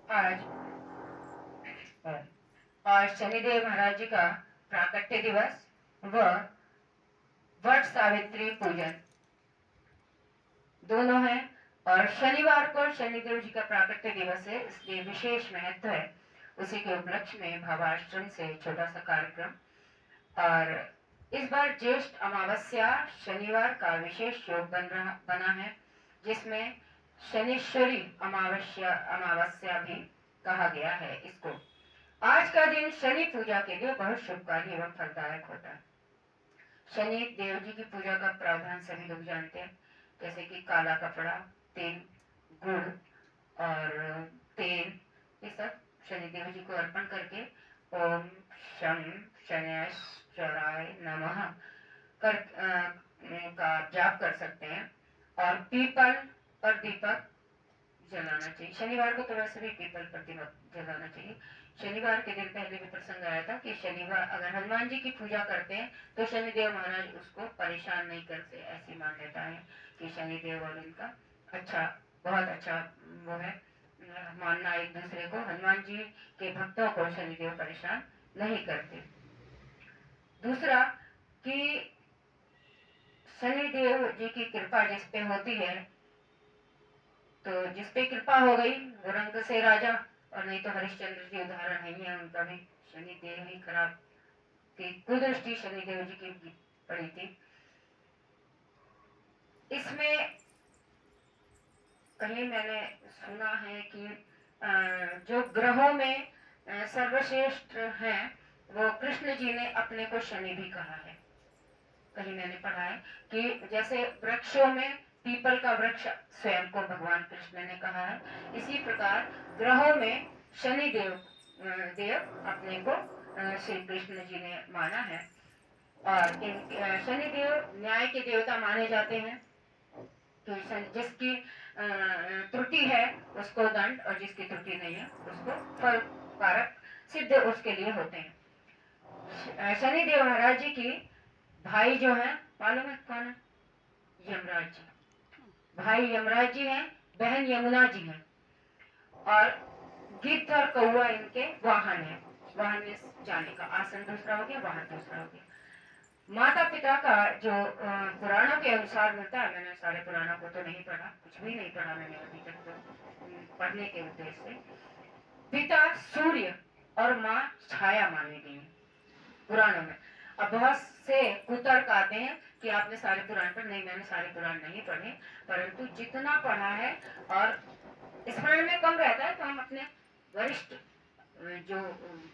आज और शनिदेव महाराज जी का प्राकट्य दिवस व वट सावित्री पूजन दोनों है। और शनिवार को शनिदेव जी का प्राकट्य दिवस है, इसलिए विशेष महत्व है। उसी के उपलक्ष्य में भावाश्रम से छोटा सा कार्यक्रम। और इस बार ज्येष्ठ अमावस्या शनिवार का विशेष योग बना है, जिसमें शनिश्वरी अमावस्या भी कहा गया है इसको। आज का दिन शनि पूजा के लिए बहुत शुभकारी एवं फलदायक होता है। शनि देव जी की पूजा का प्रावधान सभी लोग जानते हैं, जैसे कि काला कपड़ा, तेल, गुड़ और तेल, ये सब शनिदेव जी को अर्पण करके ओम शं शनैश्चराय नमः का जाप कर सकते हैं। और पीपल पर दीपक जलाना चाहिए। शनिवार को तो वैसे भी पीपल पर दीपक जलाना चाहिए। शनिवार के दिन पहले भी प्रसंग आया था कि शनिवार अगर हनुमान जी की पूजा करते हैं तो शनिदेव महाराज उसको परेशान नहीं करते। ऐसी मान्यता है कि शनिदेव और इनका अच्छा, बहुत अच्छा वो है मानना एक दूसरे को। हनुमान जी के भक्तों को शनिदेव परेशान नहीं करते। दूसरा कि शनिदेव जी की कृपा जिस पे होती है, तो जिस पे कृपा हो गई वो रंग से राजा। और नहीं तो हरिश्चंद्र जी उदाहरण नहीं है, उनका भी शनिदेव ही खराब की कुदृष्टि शनिदेव जी की पड़ी थी। इसमें कहीं मैंने सुना है कि जो ग्रहों में सर्वश्रेष्ठ है वो कृष्ण जी ने अपने को शनि भी कहा है। कहीं मैंने पढ़ा है कि जैसे वृक्षों में पीपल का वृक्ष स्वयं को भगवान कृष्ण ने कहा है, इसी प्रकार ग्रहों में शनि देव अपने को श्री कृष्ण जी ने माना है। और शनिदेव न्याय के देवता माने जाते हैं। तो जिसकी त्रुटि है उसको दंड, और जिसकी त्रुटि नहीं है उसको फल कारक सिद्ध उसके लिए होते हैं। शनिदेव महाराज जी की भाई जो है मालूम है कौन है? यमराज जी। भाई यमराज जी हैं, बहन यमुना जी हैं। और गिद्ध और कौआ इनके वाहन है। वाहन में जाने का आसन दूसरा हो गया, वाहन दूसरा हो गया। माता पिता का जो पुराणों के अनुसार मिलता है, मैंने सारे पुराणों को तो नहीं पढ़ा, कुछ भी नहीं पढ़ा मैंने अभी तक, तो पढ़ने के उद्देश्य से पिता सूर्य और माँ छाया माने गई है पुराणों में। अब बहुत से कुतर्क आते हैं कि आपने सारे पुराण पढ़े। नहीं, मैंने सारे पुराण नहीं पढ़े, परंतु जितना पढ़ा है और स्मरण में कम रहता है तो हम अपने वरिष्ठ जो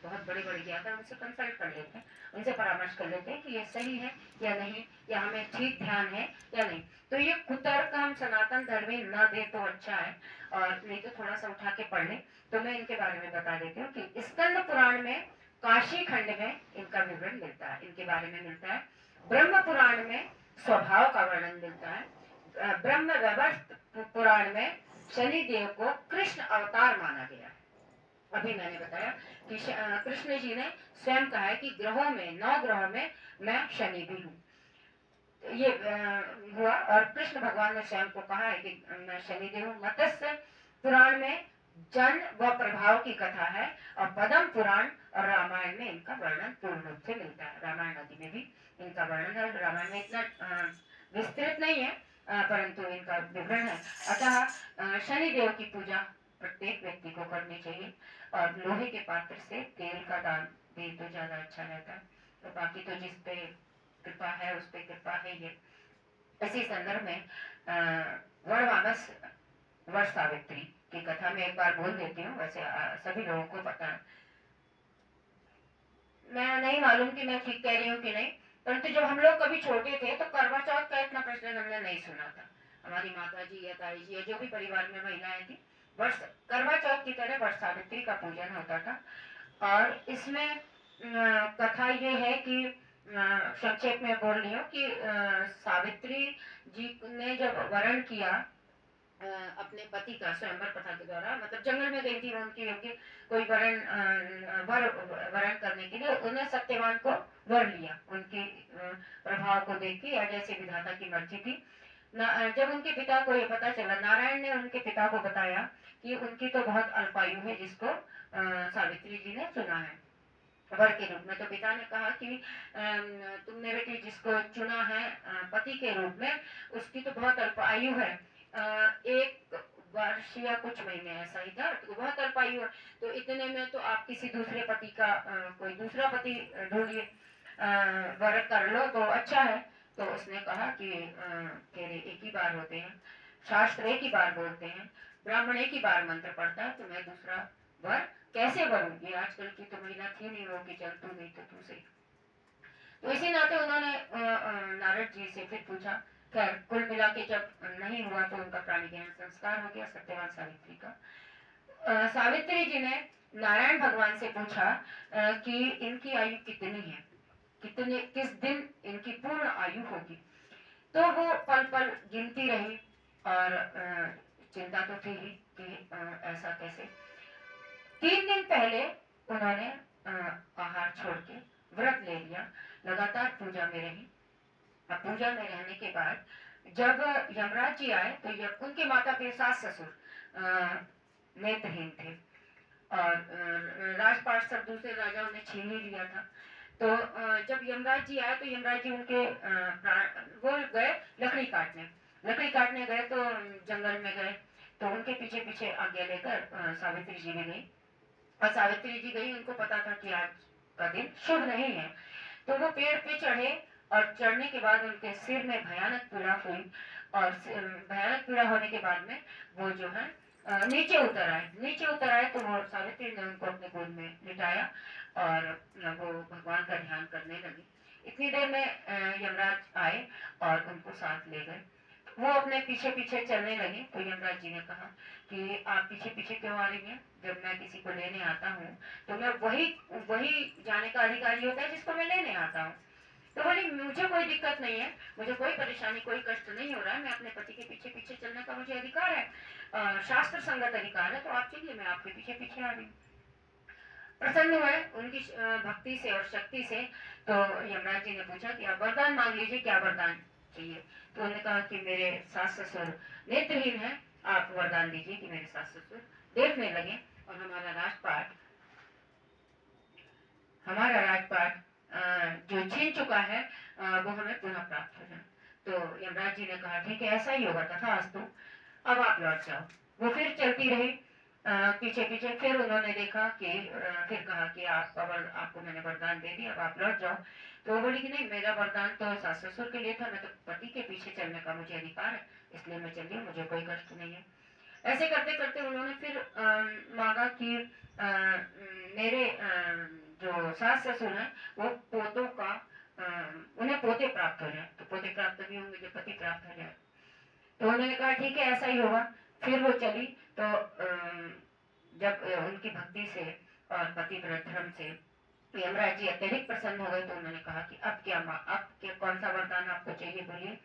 बहुत बड़े बड़े ज्ञाता है उनसे कंसल्ट कर लेते हैं, उनसे परामर्श कर लेते हैं कि ये सही है या नहीं, या हमें ठीक ध्यान है या नहीं। तो ये कुतर्क हम सनातन धर्म में न दे तो अच्छा है, और नहीं तो थोड़ा सा उठा के पढ़ ले। तो मैं इनके बारे में बता देती हूँ कि स्कंद पुराण में काशी खंड में इनका विवरण मिलता है, इनके बारे में मिलता है। ब्रह्म पुराण में स्वभाव का वर्णन मिलता है। ब्रह्म वैवर्त पुराण में शनि देव को कृष्ण अवतार माना गया है। अभी मैंने बताया कि कृष्ण जी ने स्वयं कहा है कि ग्रहों में 9 ग्रहों में मैं शनि भी हूँ। ये हुआ। और कृष्ण भगवान ने स्वयं को कहा है कि मैं शनिदेव हूँ। मत्स्य पुराण में जन व प्रभाव की कथा है, और पद्म पुराण और रामायण में इनका वर्णन पूर्ण रूप से मिलता है। रामायण आदि में भी इनका वर्णन है। रामायण में इतना विस्तृत नहीं है, परंतु इनका विवरण है। अतः शनिदेव की पूजा प्रत्येक व्यक्ति को करनी चाहिए। और लोहे के पात्र से तेल का दान दे तो ज्यादा अच्छा रहता है। तो बाकी तो जिस पे कृपा है उस पे कृपा है। ये इसी संदर्भ में वड़वामस वट सावित्री की कथा में एक बार बोल देती हूँ, वैसे सभी लोगों को पता है। मैं नहीं मालूम कि मैं ठीक कह रही हूँ कि नहीं, परंतु जब हम लोग कभी छोटे थे तो करवा चौथ का इतना प्रचलन हमने नहीं सुना था। हमारी माता जी या ताई जी या जो भी परिवार में महिलाएं थी, वर्ष करवा चौथ की तरह वट सावित्री का पूजन होता था। और इसमें कथा ये है कि संक्षेप में बोल रही हूँ कि सावित्री जी ने जब वरण किया अपने पति का स्वयंवर प्रथा के द्वारा, मतलब जंगल में गई थी वो उनकी योग्य कोई वरण करने के लिए, उन्हें सत्यवान को वर लिया उनके प्रभाव को देख के, या जैसे विधाता की मर्जी थी। जब उनके पिता को ये पता चला, नारायण ने उनके पिता को बताया कि उनकी तो बहुत अल्पायु है जिसको सावित्री जी ने चुना है वर के रूप में। तो पिता ने कहा कि तुमने बेटी जिसको चुना है पति के रूप में, उसकी तो बहुत अल्प आयु है, 1 वर्ष या कुछ महीने ऐसा ही था, तो बहुत अल्प आयु है, तो इतने में तो आप किसी दूसरे पति का कोई दूसरा पति ढूंढिए, वर कर लो तो अच्छा है। तो उसने कहा कि तेरे एक ही बार होते हैं, शास्त्र एक ही बार बोलते हैं, ब्राह्मण एक ही बार मंत्र पढ़ता है, तो मैं दूसरा वर कैसे बनूंगी? आजकल की तो महिला थी नहीं वो कि चल तू नहीं तो तू सही। तो इसी नाते उन्होंने नारद जी से फिर पूछा। खैर कुल मिला के जब नहीं हुआ तो उनका प्राणी ज्ञान संस्कार हो गया सत्यवान सावित्री का। सावित्री जी ने नारायण भगवान से पूछा कि इनकी आयु कितनी है, कितने किस दिन इनकी पूर्ण आयु होगी। तो वो पल पल गिनती रही और चिंता तो थी ही कि ऐसा कैसे। 3 दिन पहले उन्होंने आहार छोड़ के व्रत ले लिया, लगातार पूजा में रही। अब पूजा में रहने के बाद जब यमराज जी आए तो उनके माता पिता सास ससुर नेत्रहीन थे और राजपाट सब दूसरे राजाओं ने छीन ही लिया था। तो जब यमराज जी आए तो यमराज जी उनके वो गए लकड़ी काटने गए, तो जंगल में गए, तो उनके पीछे पीछे आज्ञा लेकर सावित्री जी भी गई। और सावित्री जी गई, उनको पता था कि आज का दिन शुभ नहीं है, तो वो पेड़ पे चढ़े और चढ़ने के बाद उनके सिर में भयानक पीड़ा हुई और भयानक पीड़ा होने के बाद में वो जो है नीचे उतर आए तो वो सावित्री ने उनको अपने गोद में लिटाया और वो भगवान का ध्यान करने लगी। इतनी देर में यमराज आए और उनको साथ ले गए। वो अपने पीछे पीछे चलने लगी तो यमराज जी ने कहा कि आप पीछे पीछे क्यों आ रही हैं? जब मैं किसी को लेने आता हूँ तो मैं वही जाने का अधिकारी होता है जिसको मैं लेने आता हूँ। तो बोली मुझे कोई दिक्कत नहीं है, मुझे कोई परेशानी कोई कष्ट नहीं हो रहा है, मैं अपने पति के पीछे पीछे चलने का मुझे अधिकार है, शास्त्र संगत अधिकार है, तो आप चलिए मैं आपके पीछे पीछे आ रही हूँ। प्रसन्न हुए उनकी भक्ति से और शक्ति से। तो यमराज जी ने पूछा कि आप वरदान मांग लीजिए, क्या वरदान चाहिए? तो उन्होंने कहा कि मेरे सास ससुर नेत्रहीन है, आप वरदान दीजिए कि मेरे सास ससुर देखने लगे और हमारा राजपाट जो छीन चुका है वो हमें पुनः प्राप्त हो जाए। तो यमराज जी ने कहा ठीक है ऐसा ही होगा, तथास्तु, अब आप लौट जाओ। वो फिर चलती रही पीछे पीछे, फिर उन्होंने देखा कि फिर कहा कि आपको मैंने वरदान दे दिया, अब आप लौट जाओ। तो वो बोली कि नहीं, मेरा वरदान तो सास ससुर के लिए था, मैं तो पति के पीछे चलने का मुझे अधिकार है, इसलिए मैं चली, मुझे कोई कष्ट नहीं है। ऐसे करते करते उन्होंने फिर मांगा कि मेरे जो सास ससुर हैं वो पोतों का उन्हें पोते प्राप्त हो जाए, तो पोते प्राप्त भी होंगे जब पति प्राप्त हो जाए। तो उन्होंने कहा ठीक है ऐसा ही होगा। फिर वो चली तो जब उनकी भक्ति से और पति व्रत धर्म से यमराज जी अत्यधिक प्रसन्न हो गए तो उन्होंने कहा कि अब क्या कौन सा वरदान आपको चाहिए बोलिए।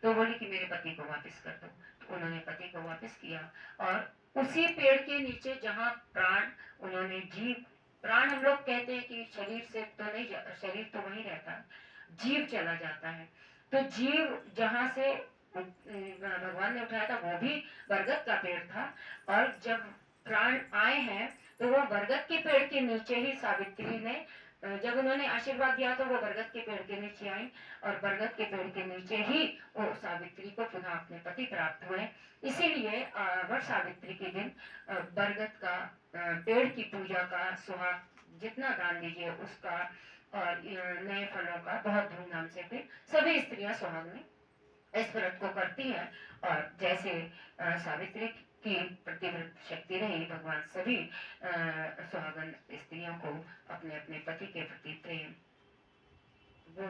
तो बोली कि मेरे पति को वापस कर दो। तो उन्होंने पति को वापस किया और उसी पेड़ के नीचे जहाँ प्राण उन्होंने जीव, प्राण हम लोग कहते हैं कि शरीर से तो नहीं, शरीर तो वहीं रहता है, जीव चला जाता है। तो जीव जहाँ से भगवान ने उठाया था वो भी बरगद का पेड़ था, और जब प्राण आए हैं तो वो बरगद के पेड़ के नीचे ही सावित्री ने जब उन्होंने आशीर्वाद दिया तो वो बरगद के पेड़ के नीचे आई और बरगद के पेड़ के नीचे ही वो सावित्री को पुनः अपने पति प्राप्त हुए। इसीलिए वर सावित्री के दिन बरगद का पेड़ की पूजा का, सुहाग जितना दान दीजिए उसका और नए फलों का बहुत धूमधाम से फिर सभी स्त्रियां सुहाग में इस व्रत को करती हैं। और जैसे सावित्री की प्रतिव्रत शक्ति रही, भगवान सभी सुहागन स्त्रियों को अपने अपने पति के प्रति प्रेम, वो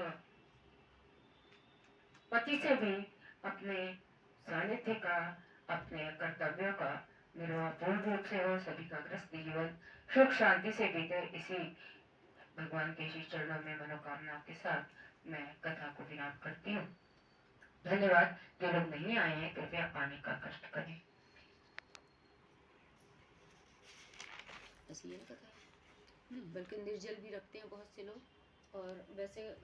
पति से भी अपने सानिध्य का, अपने कर्तव्यों का निर्वाह पूर्ण रूप से हो, सभी का ग्रस्त जीवन सुख शांति से बीते, इसी भगवान के श्री चरणों में मनोकामना के साथ मैं कथा को विराम करती हूँ। धन्यवाद। जो लोग नहीं आए हैं कृपया आने का कष्ट करें। बल्कि निर्जल भी रखते हैं बहुत से लोग, और वैसे